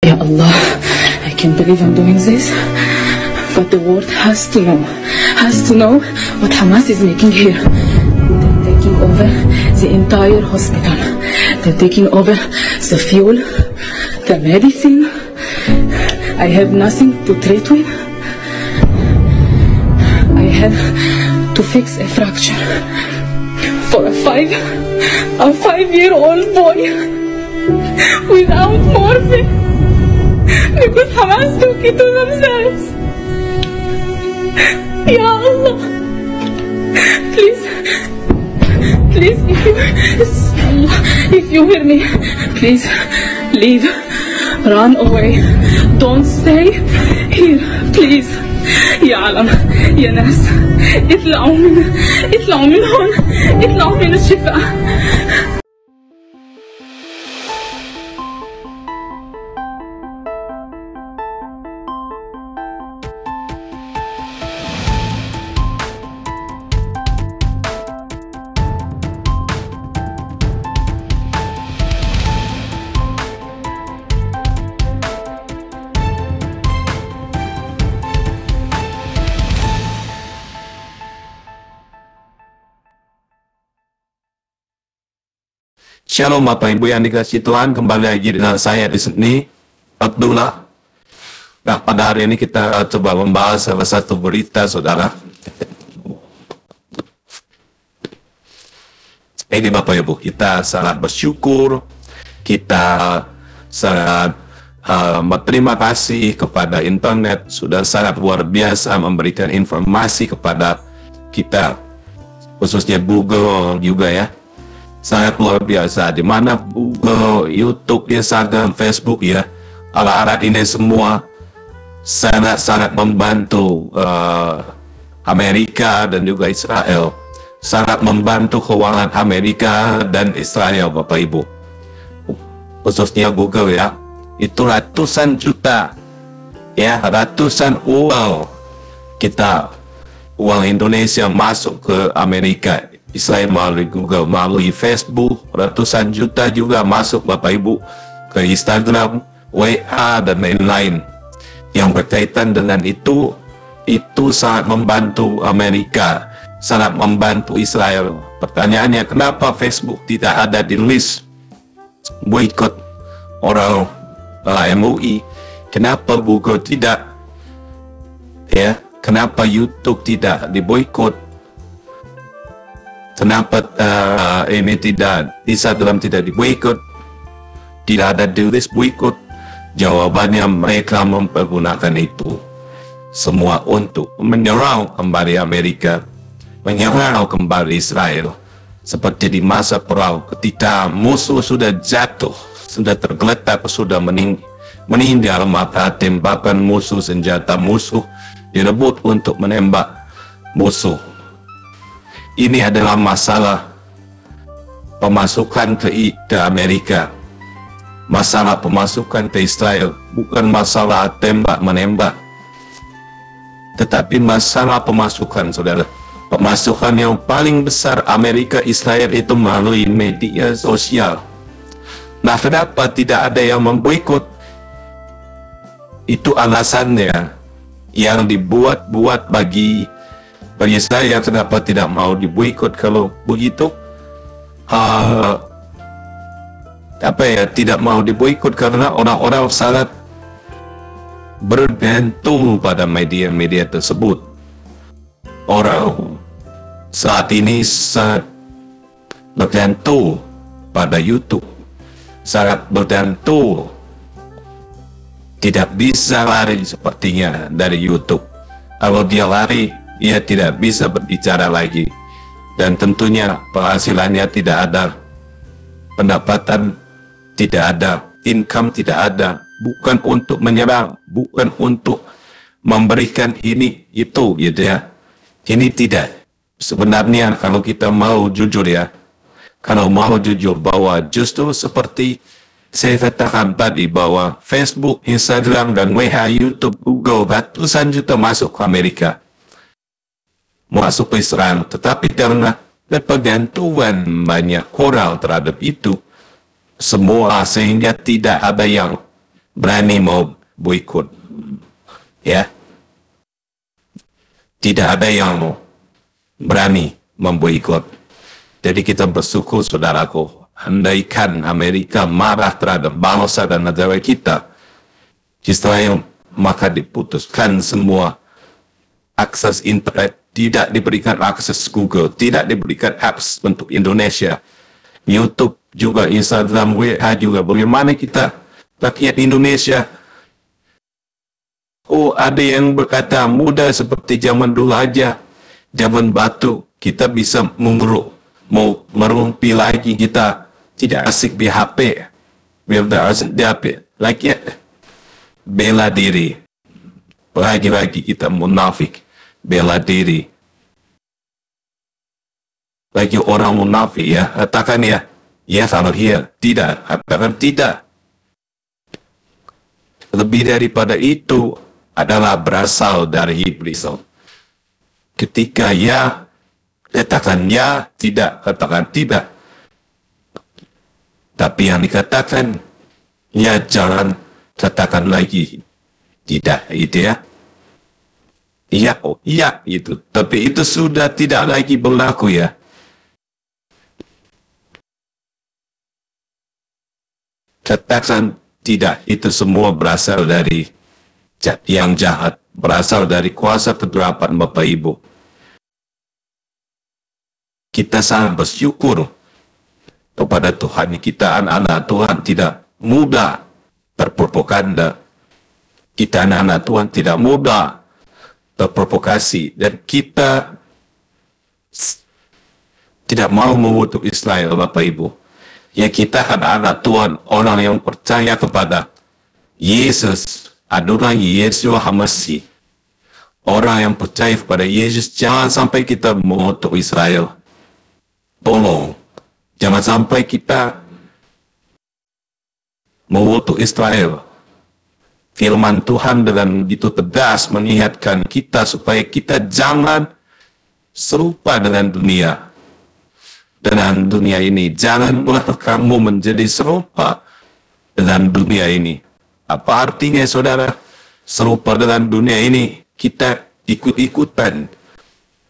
Ya Allah, I can't believe I'm doing this. But the world has to know what Hamas is making here. They're taking over the entire hospital. They're taking over the fuel, the medicine. I have nothing to treat with. I have to fix a fracture for a 5-year-old boy without morphine because Hamas took it to themselves. Ya Allah, please, if you hear me, please leave, run away, don't stay here, please. يا عالم يا ناس اطلعوا من هون، اطلعوا من الشفاء. Shalom Bapak Ibu yang dikasihi Tuhan, kembali lagi dengan saya di sini, Abdullah. Nah, pada hari ini kita coba membahas salah satu berita, saudara. Ini Bapak Ibu, kita sangat bersyukur, kita sangat berterima kasih kepada internet, sudah sangat luar biasa memberikan informasi kepada kita, khususnya Google juga ya. Sangat luar biasa, di mana Google, YouTube, Instagram, Facebook ya, alat-alat ini semua sangat membantu Amerika dan juga Israel, sangat membantu keuangan Amerika dan Israel, Bapak Ibu. Khususnya Google ya, itu ratusan juta ya, ratusan uang kita, uang Indonesia masuk ke Amerika, Israel melalui Google, melalui Facebook, ratusan juta juga masuk Bapak Ibu ke Instagram, WA dan lain-lain yang berkaitan dengan itu sangat membantu Amerika, sangat membantu Israel. Pertanyaannya, kenapa Facebook tidak ada di list boikot orang MUI? Kenapa Google tidak? Ya, kenapa YouTube tidak diboikot? Kenapa ini tidak, Instagram tidak diboikot, tidak ada di list boikot? Jawabannya, mereka mempergunakan itu semua untuk menyerang kembali Amerika, menyerang kembali Israel. Seperti di masa perang, ketika musuh sudah jatuh, sudah tergeletak, sudah meninggal, maka tembakan musuh, senjata musuh direbut untuk menembak musuh. Ini adalah masalah pemasukan ke Amerika, masalah pemasukan ke Israel, bukan masalah tembak-menembak, tetapi masalah pemasukan, saudara. Pemasukan yang paling besar Amerika Israel itu melalui media sosial. Nah, kenapa tidak ada yang memboikot? Itu alasannya yang dibuat-buat bagi saya, kenapa tidak mau diboikot kalau begitu? Tidak mau diboikot karena orang-orang sangat bergantung pada media-media tersebut. Orang saat ini sangat bergantung pada YouTube, sangat bergantung, tidak bisa lari sepertinya dari YouTube. Kalau dia lari, ia tidak bisa berbicara lagi, dan tentunya penghasilannya tidak ada, pendapatan tidak ada, income tidak ada, bukan untuk menyerang, bukan untuk memberikan ini itu gitu ya. Ini tidak. Sebenarnya kalau kita mau jujur ya, kalau mau jujur bahwa justru seperti saya katakan tadi, bahwa Facebook, Instagram, dan WA, YouTube, Google, ratusan juta masuk ke Amerika, masuk ke Israel, tetapi karena ketergantungan banyak orang terhadap itu semua, sehingga tidak ada yang berani mau boikot. Ya. Tidak ada yang berani memboikot. Jadi kita bersyukur, saudaraku, andaikan Amerika marah terhadap bangsa dan negara kita, Israel, maka diputuskan semua akses internet, tidak diberikan akses Google, tidak diberikan apps untuk Indonesia, YouTube juga, Instagram, WA juga. Bagaimana kita rakyat Indonesia? Oh, ada yang berkata mudah seperti zaman dulu aja, zaman batu, kita bisa mengeruk, mau merumpi lagi, kita tidak asik di HP, tidak asik di HP, lagi bela diri, lagi-lagi kita munafik, bela diri, lagi orang munafik ya, katakan ya kalau ya, tidak, katakan tidak. Lebih daripada itu adalah berasal dari iblis. Ketika ya, katakan ya, tidak, katakan tidak. Tapi yang dikatakan ya, jangan katakan lagi tidak, itu ya. Iya, oh iya itu. Tapi itu sudah tidak lagi berlaku ya. Katakan tidak, itu semua berasal dari yang jahat, berasal dari kuasa kegelapan Bapak Ibu. Kita sangat bersyukur kepada Tuhan, kita anak-anak Tuhan tidak mudah terprovokasi, kita anak-anak Tuhan tidak mudah terprovokasi, dan kita tidak mau mengutuk Israel, Bapak Ibu. Ya, kita anak-anak Tuhan, orang yang percaya kepada Yesus, adalah Yesus Hamasi. Orang yang percaya kepada Yesus, jangan sampai kita mengutuk Israel. Tolong, jangan sampai kita mengutuk Israel. Firman Tuhan dengan begitu tegas mengingatkan kita supaya kita jangan serupa dengan dunia. Dengan dunia ini, janganlah kamu menjadi serupa dengan dunia ini. Apa artinya, saudara? Serupa dengan dunia ini, kita ikut-ikutan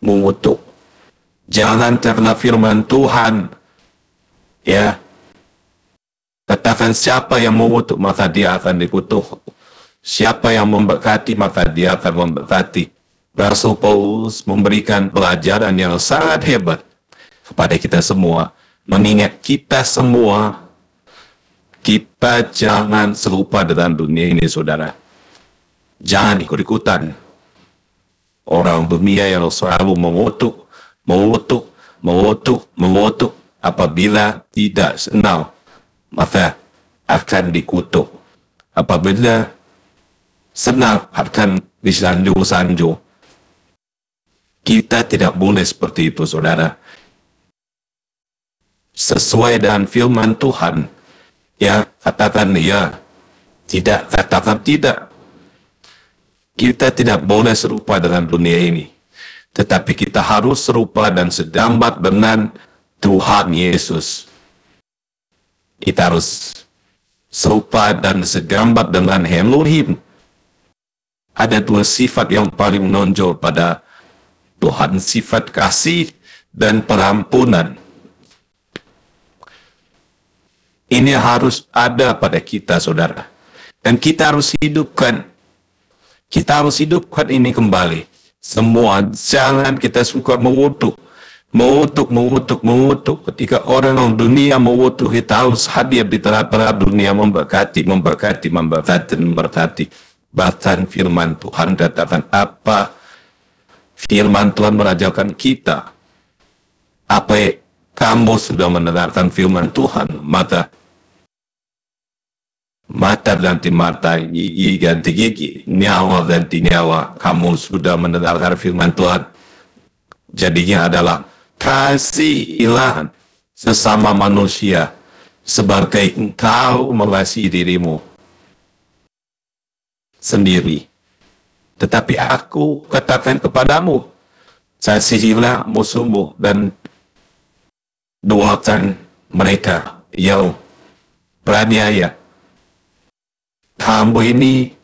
mengutuk. Jangan karena firman Tuhan, ya, katakan siapa yang mengutuk maka dia akan dikutuk. Siapa yang memberkati maka dia akan memberkati. Rasul Paulus memberikan pelajaran yang sangat hebat kepada kita semua, mengingat kita semua, kita jangan serupa dengan dunia ini, saudara. Jangan ikut-ikutan orang dunia yang selalu mengutuk. Apabila tidak senang, maka akan dikutuk. Apabila senang, akan disanjung-sanjung. Kita tidak boleh seperti itu, saudara. Sesuai dengan firman Tuhan, ya, katakan ya, tidak, katakan tidak. Kita tidak boleh serupa dengan dunia ini, tetapi kita harus serupa dan segambar dengan Tuhan Yesus. Kita harus serupa dan segambar dengan Elohim. Ada dua sifat yang paling menonjol pada Tuhan, sifat kasih dan pengampunan. Ini harus ada pada kita, saudara. Dan kita harus hidupkan. Kita harus hidupkan ini kembali. Semua, jangan kita suka mengutuk. Ketika orang dunia mengutuk, kita harus hadir di tengah-tengah dunia, memberkati. Bahkan firman Tuhan katakan apa? Firman Tuhan merajakan kita. Apa kamu sudah mendengarkan firman Tuhan? Mata ganti mata, gigi ganti gigi, nyawa ganti nyawa. Kamu sudah mendengarkan firman Tuhan. Jadinya adalah kasihilah sesama manusia sebagai engkau mengasihi dirimu sendiri. Tetapi aku katakan kepadamu, kasihilah musuhmu dan doakan mereka yang beraniaya. hamba ini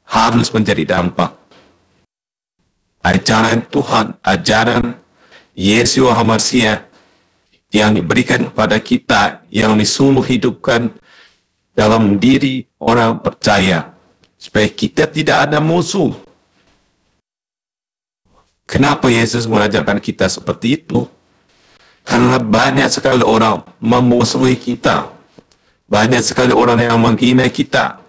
harus menjadi dampak ajaran Tuhan, ajaran Yesus Hamasiah yang diberikan kepada kita, yang disuruh hidupkan dalam diri orang percaya, supaya kita tidak ada musuh. Kenapa Yesus mengajarkan kita seperti itu? Karena banyak sekali orang memusuhi kita, banyak sekali orang yang menghina kita,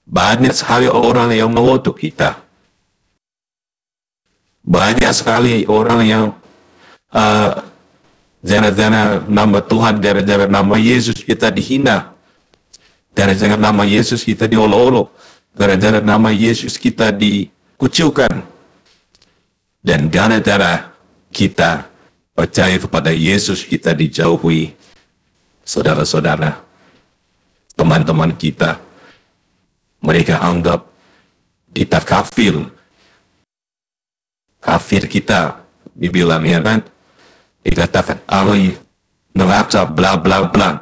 banyak sekali orang yang mengutuk kita, banyak sekali orang yang gara-gara nama Tuhan, gara-gara nama Yesus kita dihina, gara-gara nama Yesus kita diolok-olok, gara-gara nama Yesus kita dikucilkan, dan gara-gara kita percaya kepada Yesus kita dijauhi. Saudara-saudara, teman-teman kita, mereka anggap kita kafir. Kafir kita dibilang, ya kan? Dikatakan ahli neraka bla bla bla,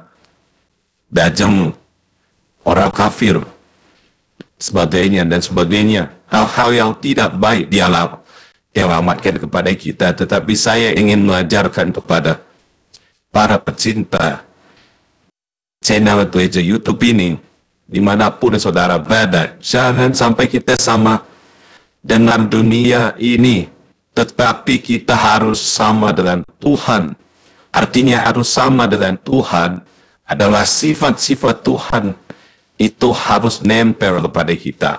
dajjal, orang kafir, sebagainya dan sebagainya. Hal-hal yang tidak baik dialah dialamatkan kepada kita. Tetapi saya ingin mengajarkan kepada para pecinta channel Gereja YouTube ini, dimanapun saudara berada, jangan sampai kita sama dengan dunia ini, tetapi kita harus sama dengan Tuhan. Artinya harus sama dengan Tuhan adalah sifat-sifat Tuhan itu harus nempel kepada kita.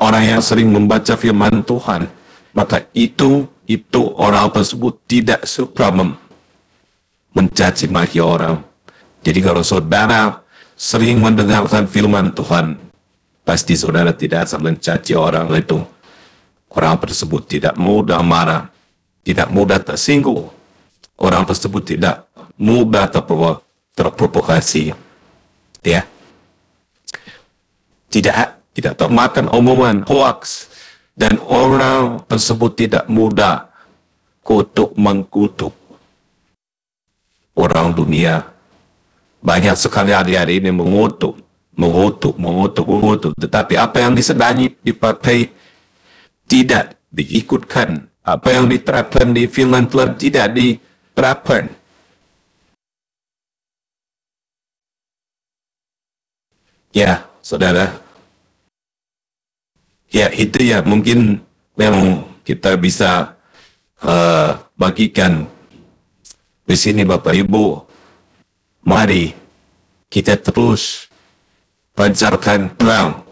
Orang yang sering membaca firman Tuhan, maka itu orang tersebut tidak suka mencaci maki orang. Jadi kalau saudara sering mendengarkan firman Tuhan, pasti saudara tidak akan mencaci orang itu. Orang tersebut tidak mudah marah, tidak mudah tersinggung. Orang tersebut tidak mudah terprovokasi. Ya. Tidak termakan omongan hoax, dan orang tersebut tidak mudah mengkutuk orang dunia. Banyak sekali hari-hari ini mengutuk, tetapi apa yang disedani dipakai tidak diikutkan. Apa yang diterapkan di firman Tuhan tidak diterapkan. Ya, saudara. Ya, itu ya mungkin yang kita bisa bagikan di sini, Bapak Ibu. Mari kita terus pancarkan terang,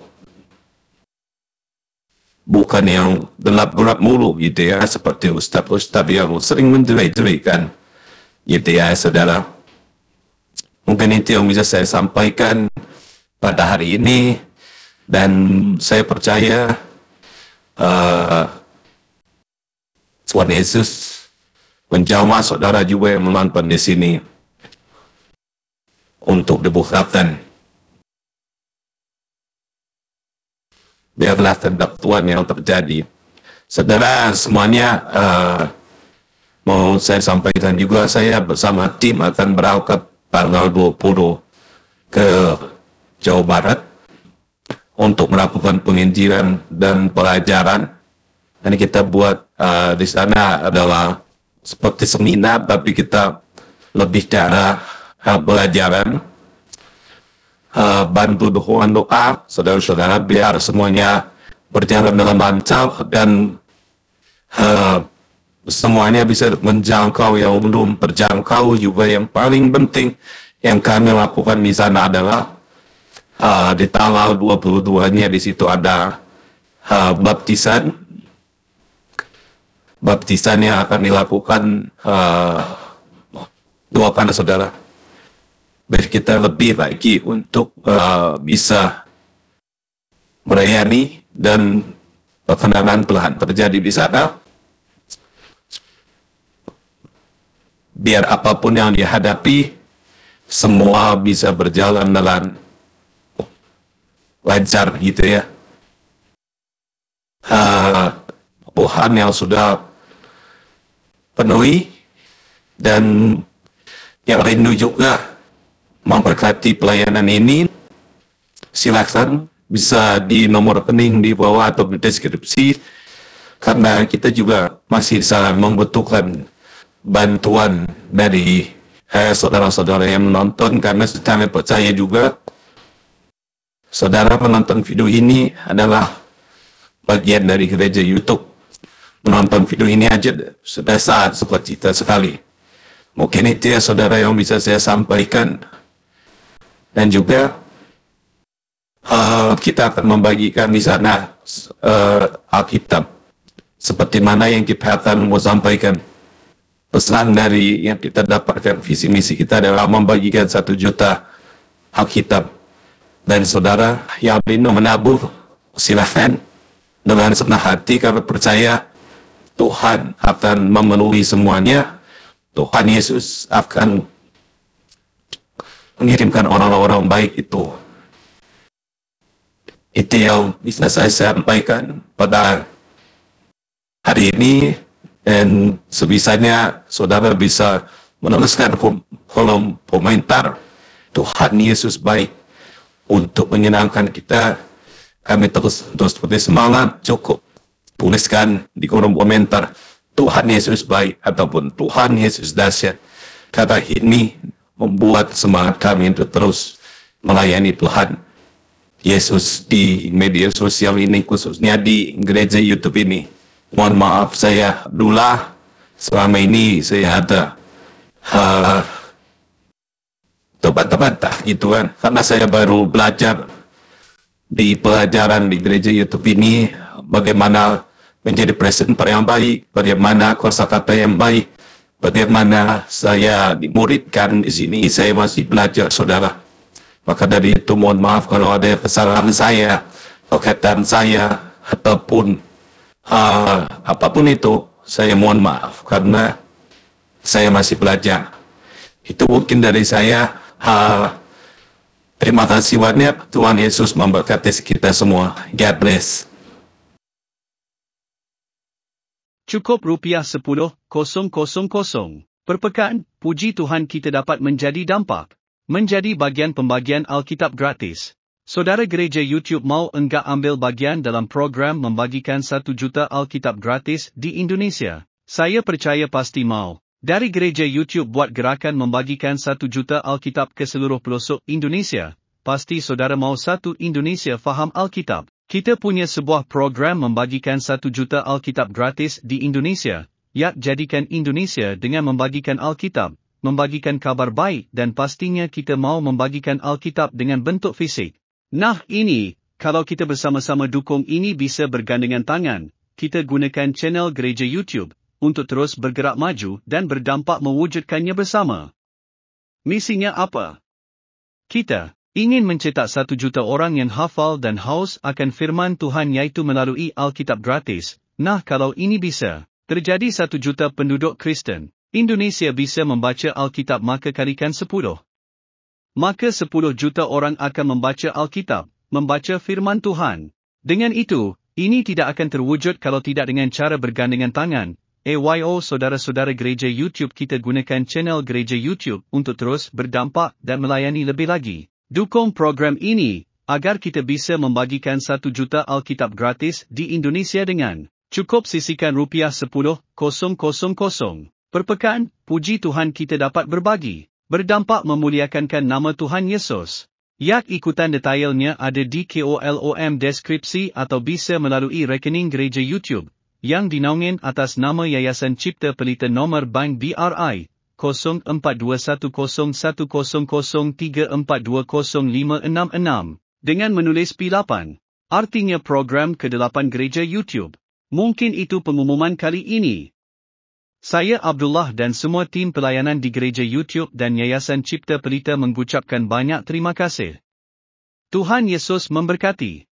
bukan yang gelap-gelap mulu gitu ya, seperti ustaz-ustaz yang sering menjerai-jeraikan gitu ya, saudara. Mungkin itu yang bisa saya sampaikan pada hari ini, dan saya percaya Tuhan Yesus menjamah saudara juga yang menonton di sini untuk dibukakan. Biarlah kehendak Tuhan yang terjadi. Saudara semuanya, mau saya sampaikan juga, saya bersama tim akan berangkat tanggal 20 ke Jawa Barat untuk melakukan penginjilan dan pelajaran. Dan kita buat di sana adalah seperti seminar, tapi kita lebih cara pelajaran. Bantu dukungan doa saudara-saudara biar semuanya berjalan dengan lancar, dan semuanya bisa menjangkau yang belum terjangkau juga. Yang paling penting yang kami lakukan di sana adalah di tanggal 22-nya di situ ada baptisan yang akan dilakukan. Doakan saudara biar kita lebih lagi untuk bisa melayani, dan perkenanan Tuhan terjadi di sana. Biar apapun yang dihadapi, semua bisa berjalan dengan lancar gitu ya. Tuhan yang sudah penuhi, dan yang rindu juga memberkati pelayanan ini, silakan bisa di nomor rekening di bawah atau di deskripsi, karena kita juga masih sangat membutuhkan bantuan dari saudara-saudara yang menonton, karena secara percaya juga saudara penonton video ini adalah bagian dari gereja YouTube. Menonton video ini aja sudah sangat sukacita sekali. Mungkin itu ya saudara yang bisa saya sampaikan. Dan juga kita akan membagikan di sana Alkitab seperti mana yang kita akan mau sampaikan. Pesan dari yang kita dapatkan, visi misi kita adalah membagikan 1 juta Alkitab. Dan saudara yang rindu menabur, silakan dengan senang hati, karena percaya Tuhan akan memenuhi semuanya. Tuhan Yesus akan mengirimkan orang-orang baik itu. Itu yang bisa saya sampaikan pada hari ini. Dan sebisanya saudara bisa menuliskan kolom komentar, Tuhan Yesus baik, untuk menyenangkan kita. Kami terus seperti semangat, cukup tuliskan di kolom komentar Tuhan Yesus baik ataupun Tuhan Yesus dahsyat. Kata ini membuat semangat kami untuk terus melayani Tuhan Yesus di media sosial ini, khususnya di gereja YouTube ini. Mohon maaf saya Abdullah, selama ini saya ada terbantah-bantah gitu kan, karena saya baru belajar di pelajaran di gereja YouTube ini bagaimana menjadi presenter yang baik, bagaimana kosakata yang baik, bagaimana saya dimuridkan di sini. Saya masih belajar saudara. Maka dari itu mohon maaf kalau ada kesalahan saya, perkataan saya, ataupun apapun itu, saya mohon maaf karena saya masih belajar. Itu mungkin dari saya. Terima kasih banyak. Tuhan Yesus memberkati kita semua. God bless. Cukup rupiah 10,000 per pekan. Puji Tuhan kita dapat menjadi dampak, menjadi bagian pembagian Alkitab gratis. Saudara gereja YouTube mau enggak ambil bagian dalam program membagikan 1 juta Alkitab gratis di Indonesia? Saya percaya pasti mau. Dari gereja YouTube buat gerakan membagikan 1 juta Alkitab ke seluruh pelosok Indonesia. Pasti saudara mau satu Indonesia faham Alkitab. Kita punya sebuah program membagikan 1 juta Alkitab gratis di Indonesia. Ya, jadikan Indonesia dengan membagikan Alkitab, membagikan kabar baik, dan pastinya kita mau membagikan Alkitab dengan bentuk fisik. Nah ini, kalau kita bersama-sama dukung ini bisa bergandengan tangan, kita gunakan channel gereja YouTube, untuk terus bergerak maju dan berdampak mewujudkannya bersama. Misinya apa? Kita ingin mencetak 1 juta orang yang hafal dan haus akan firman Tuhan yaitu melalui Alkitab gratis. Nah kalau ini bisa, terjadi 1 juta penduduk Kristen, Indonesia bisa membaca Alkitab maka kalikan 10. Maka 10 juta orang akan membaca Alkitab, membaca firman Tuhan. Dengan itu, ini tidak akan terwujud kalau tidak dengan cara bergandengan tangan. Saudara-saudara gereja YouTube kita gunakan channel gereja YouTube untuk terus berdampak dan melayani lebih lagi. Dukung program ini, agar kita bisa membagikan 1 juta Alkitab gratis di Indonesia dengan cukup sisihkan rupiah 10,000 per pekan. Puji Tuhan kita dapat berbagi, berdampak memuliakan nama Tuhan Yesus. Yak ikutan detailnya ada di kolom deskripsi atau bisa melalui rekening gereja YouTube, yang dinaungin atas nama Yayasan Cipta Pelita nomor bank BRI, 04210034205666, dengan menulis P8, artinya program ke-8 gereja YouTube. Mungkin itu pengumuman kali ini. Saya Abdullah dan semua tim pelayanan di gereja YouTube dan Yayasan Cipta Pelita mengucapkan banyak terima kasih. Tuhan Yesus memberkati.